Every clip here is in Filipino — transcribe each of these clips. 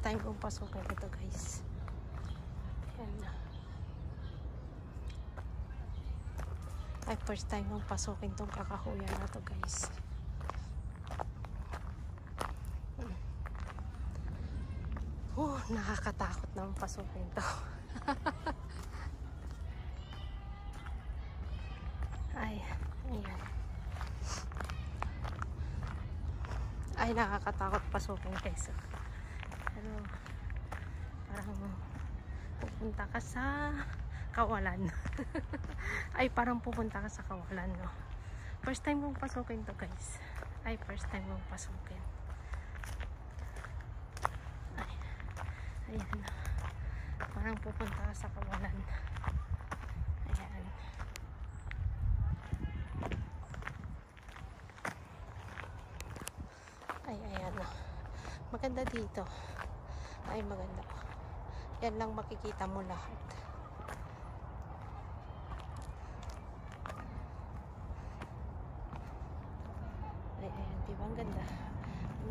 time kong pasukin ito guys. Ayan. Ay first time kong pasukin tong kakahuyan na to guys. Nakakatakot naman pasukin to. Ay, ayan. Ay, nakakatakot pasukin guys. Pero, parang pupunta ka sa kawalan. Ay, parang pupunta ka sa kawalan, no? First time kong pasukin to guys. Ay, first time kong pasukin. Ay, ayan. Parang pupunta ka sa kawalan. Ayan. Ay, ayan na. Maganda dito. Ay, maganda. Yan lang makikita mo lahat. Ay, ayan. Diba? Ang ganda.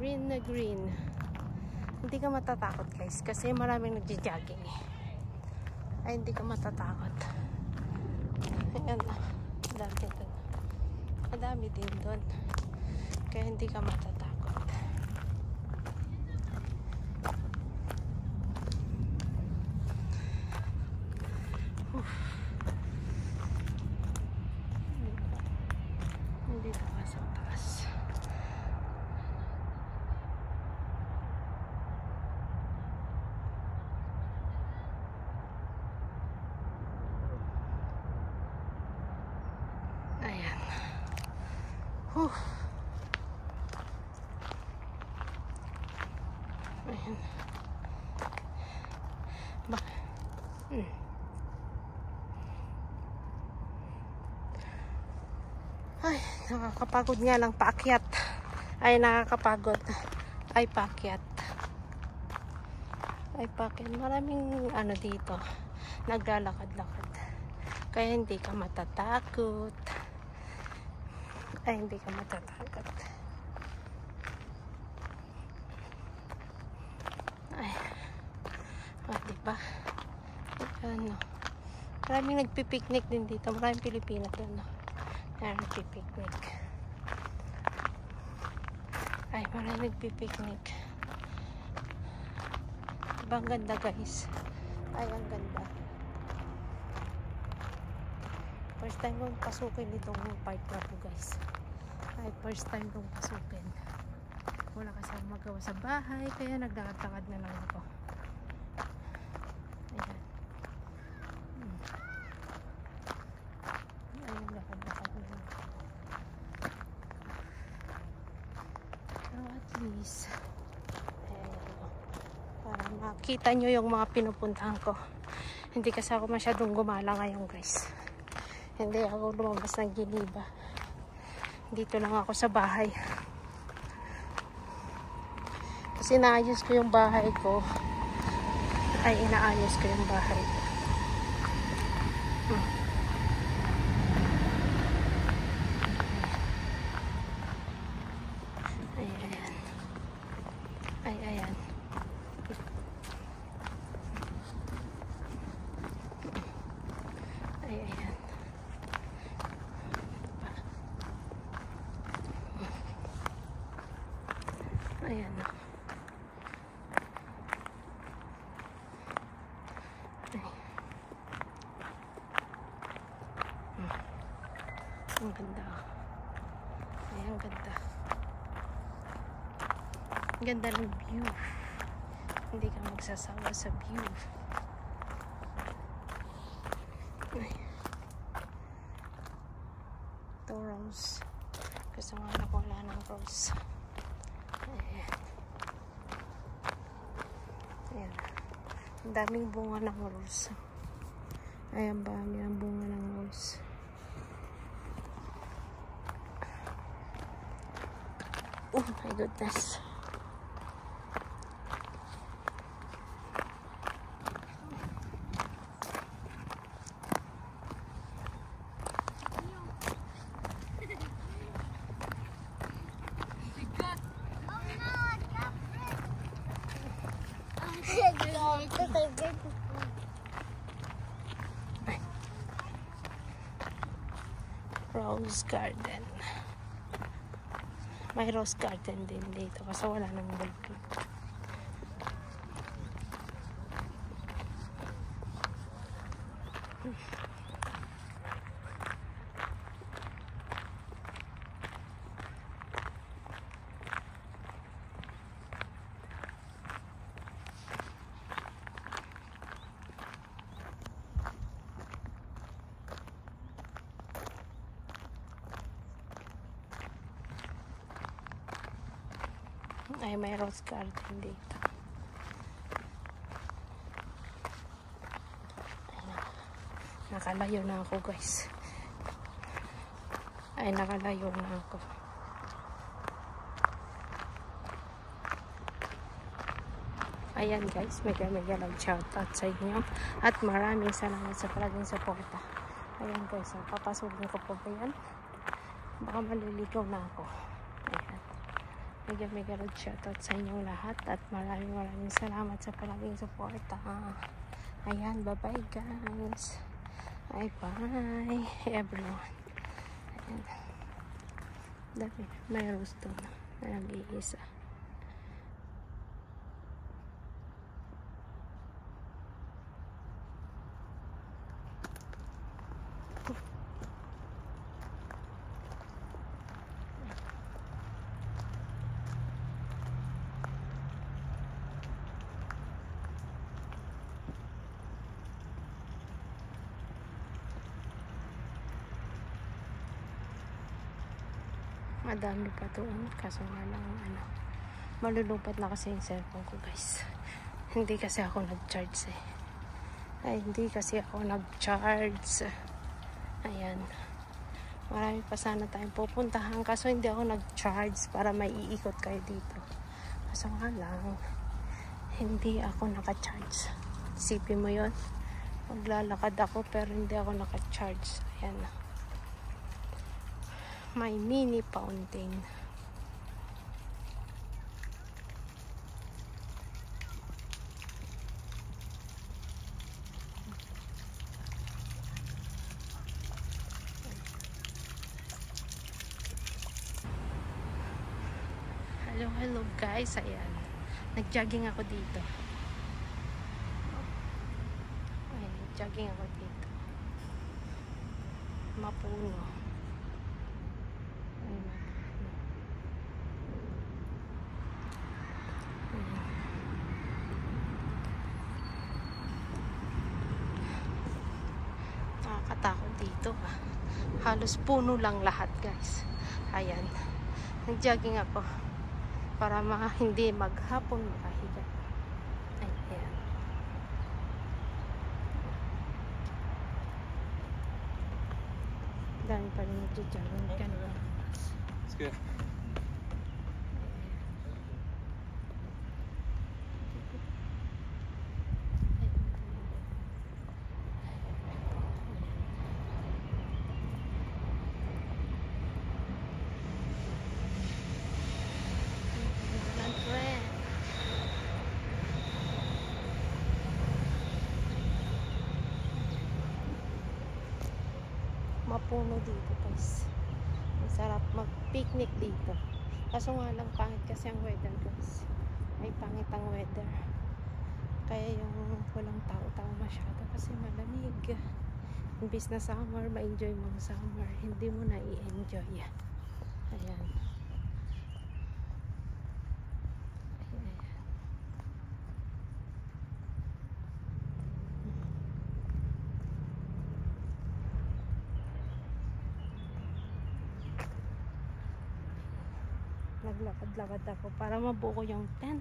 Green na green. Hindi ka matatakot guys. Kasi maraming nagja-jogging eh. Ay, hindi ka matatakot. Ayan na. Dami doon. Madami din doon. Kaya hindi ka matatakot. Dito ka sa taas. Ayan. Ayan. Ay, nakakapagod nga lang paakyat. Ay, nakakapagod. Ay, paakyat. Ay, paakyat. Maraming ano dito. Naglalakad-lakad. Kaya hindi ka matatakot. Ay, hindi ka matatakot. Ay. Ah, diba? Ano. Maraming nagpipiknik din dito. Maraming Pilipino doon. Ayan, nagpipiknik. Ay, maraming nagpipiknik. Diba ang ganda guys? Ay, ang ganda. First time kong pasukin itong part na to guys. Ay, first time kong pasukin. Wala kasi akong magawa sa bahay. Kaya naglalakad na lang ako. Ayan. Ay, naglakad-lakad na lang. Pero at least, ayan, para makita nyo yung mga pinupuntahan ko. Hindi kasi ako masyadong gumala ngayon guys. Hindi ako lumabas ng Geneva. Dito lang ako sa bahay. Kasi inaayos ko yung bahay ko. Ay, inaayos ko yung bahay ko. Ay, ayan. Ay, ayan. Ay, ayan. Ayan na. Ang ganda. Ay, ang ganda. Ang ganda ng view. Hindi ka magsasawa sa view. Ay. Ito rose. Gusto nga na wala ng rose. Ayan. Ayan. Ang daming bunga ng rose. Ayan ba? Ang bunga ng rose. Oh my goodness. rose garden. May rose garden din dito kasi wala nang bulbul. Ay, may rose garden dito. Nakalayo na ako, guys. Ay, nakalayo na ako. Ayan, guys. Mega nag-shoutout sa inyo. At maraming salamat sa palaging suporta. Ayan, guys. Papasukin ko po ba yan? Baka maliligaw na ako. Ayan. Mega nag-shoutout sa inyong lahat. At maraming salamat sa palaging suporta. Ayan, bye-bye, guys. Bye everyone. Ayan. Dami, may rose doon na nag-iisa. Madami pa doon kaso nga lang malulupat na kasi yung cellphone ko, guys. Hindi kasi ako nag-charge ayan, marami pa sana tayong pupuntahan kaso hindi ako nag-charge para maiikot kayo dito kaso nga lang hindi ako naka-charge. Isipin mo yun, maglalakad ako pero hindi ako naka-charge. Ayan, may mini fountain. Hello guys, ayan. Nag-jogging ako dito. Ayan, nag-jogging ako dito. Mapuno. Nakakatakot dito. Halos puno lang lahat, guys. Ayan. Nag-jogging ako para hindi maghapon makahiga. Ayan. Dami pa rin nag-jogging kanina. It's good. Mapuno dito, guys. Masarap mag-picnic dito. Kaso nga lang pangit kasi ang weather, guys. Ay pangit ang weather. Kaya yung walang tao-tao masyado kasi malamig. Imbis na summer, ma-enjoy mo ang summer. Hindi mo na i-enjoy. Ayan. Naglakad-lakad ako para mabuo yung 10,000,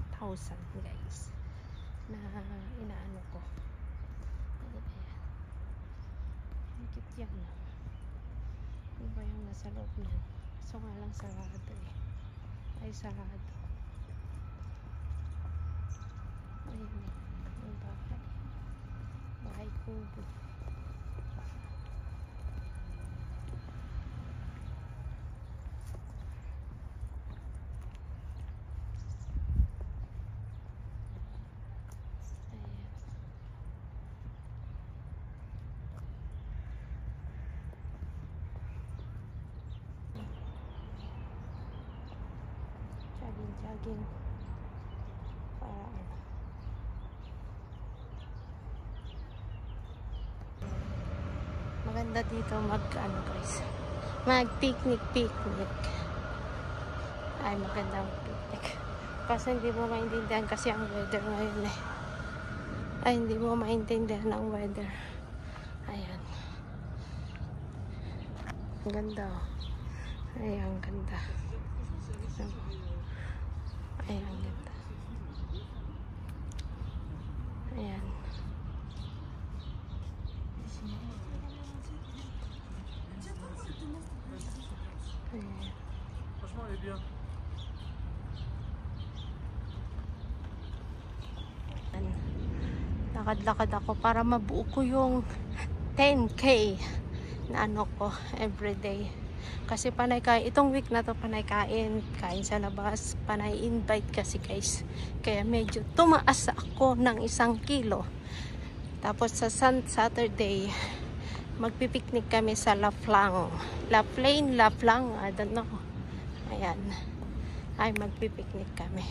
guys, na inaano ko. Ayan. Higit yan. Ano ba yung nasa loob niyan? So nga lang sarado eh. Ay sarado. Ayun. Yung bahay. Bahay kubo. jogging. Para ano. Maganda dito mag ano guys. Mag picnic. Ay maganda mag picnic. Kasi hindi mo maintindihan kasi ang weather ngayon eh. Ay hindi mo maintindihan ang weather. Ayan. Ang ganda oh. Ay ang ganda. Ay ang ganda. Ayan. Lakad-lakad ako para mabuo ko yung 10K na ano ko everyday. Kasi panay kain, itong week na to panay kain sa labas, panay invite kasi guys. Kaya medyo tumaas ako ng 1 kilo. Tapos sa Saturday, magpipiknik kami sa La Flang, I don't know. Ayan. Ay magpipiknik kami.